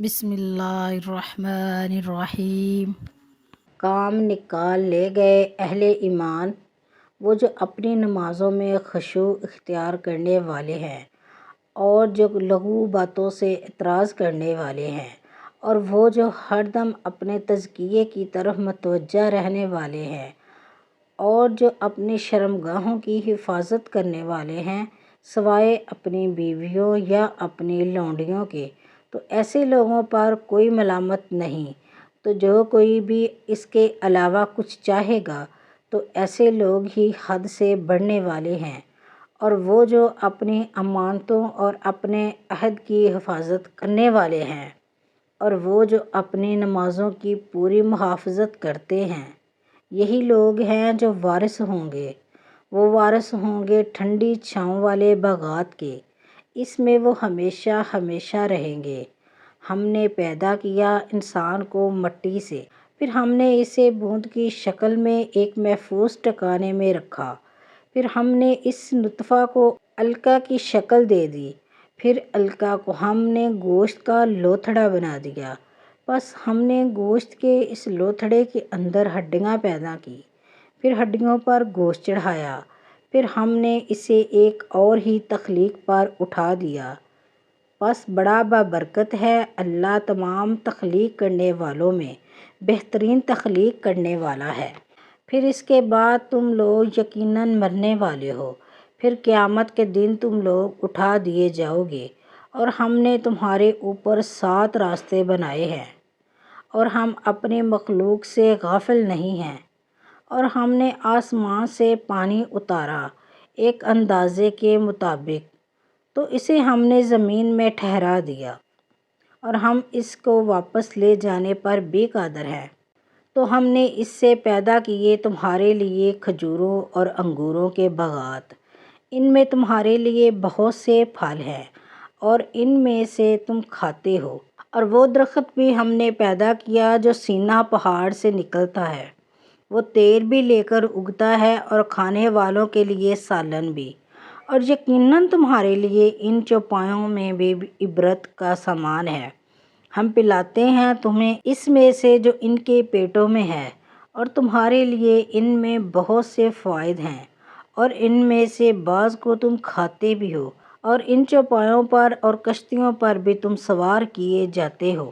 بسم اللہ الرحمن الرحیم۔ کام نکال لے گئے اہل ایمان، وہ جو اپنی نمازوں میں خشوع اختیار کرنے والے ہیں اور جو لغو باتوں سے اعراض کرنے والے ہیں، اور وہ جو ہر دم اپنے تزکیے کی طرف متوجہ رہنے والے ہیں اور جو اپنی شرمگاہوں کی حفاظت کرنے والے ہیں سوائے اپنی بیویوں یا اپنی لونڈیوں کے، تو ایسے لوگوں پر کوئی ملامت نہیں۔ تو جو کوئی بھی اس کے علاوہ کچھ چاہے گا تو ایسے لوگ ہی حد سے بڑھنے والے ہیں، اور وہ جو اپنی امانتوں اور اپنے عہد کی حفاظت کرنے والے ہیں اور وہ جو اپنی نمازوں کی پوری محافظت کرتے ہیں، یہی لوگ ہیں جو وارث ہوں گے۔ وہ وارث ہوں گے ٹھنڈی چھاؤں والے باغات کے، اس میں وہ ہمیشہ ہمیشہ رہیں گے۔ ہم نے پیدا کیا انسان کو مٹی سے، پھر ہم نے اسے بوند کی شکل میں ایک محفوظ ٹھکانے میں رکھا، پھر ہم نے اس نطفہ کو علقہ کی شکل دے دی، پھر علقہ کو ہم نے گوشت کا لوتھڑا بنا دیا، بس ہم نے گوشت کے اس لوتھڑے کے اندر ہڈیاں پیدا کی، پھر ہڈیوں پر گوشت چڑھایا، پھر ہم نے اسے ایک اور ہی تخلیق پر اٹھا دیا۔ بس بڑا بابرکت ہے اللہ تمام تخلیق کرنے والوں میں بہترین تخلیق کرنے والا ہے۔ پھر اس کے بعد تم لوگ یقیناً مرنے والے ہو، پھر قیامت کے دن تم لوگ اٹھا دیے جاؤ گے، اور ہم نے تمہارے اوپر 7 راستے بنائے ہیں، اور ہم اپنی مخلوق سے غافل نہیں ہیں، اور ہم نے آسمان سے پانی اتارا ایک اندازے کے مطابق، تو اسے ہم نے زمین میں ٹھہرا دیا، اور ہم اس کو واپس لے جانے پر بے قادر ہیں۔ تو ہم نے اس سے پیدا کیے تمہارے لیے کھجوروں اور انگوروں کے باغات، ان میں تمہارے لیے بہت سے پھل ہیں اور ان میں سے تم کھاتے ہو، اور وہ درخت بھی ہم نے پیدا کیا جو سینا پہاڑ سے نکلتا ہے، وہ تیل بھی لے کر اگتا ہے اور کھانے والوں کے لیے سالن بھی، اور یقیناً تمہارے لیے ان چوپایوں میں بھی عبرت کا سامان ہے۔ ہم پلاتے ہیں تمہیں اس میں سے جو ان کے پیٹوں میں ہے، اور تمہارے لیے ان میں بہت سے فوائد ہیں، اور ان میں سے بعض کو تم کھاتے بھی ہو، اور ان چوپایوں پر اور کشتیوں پر بھی تم سوار کیے جاتے ہو۔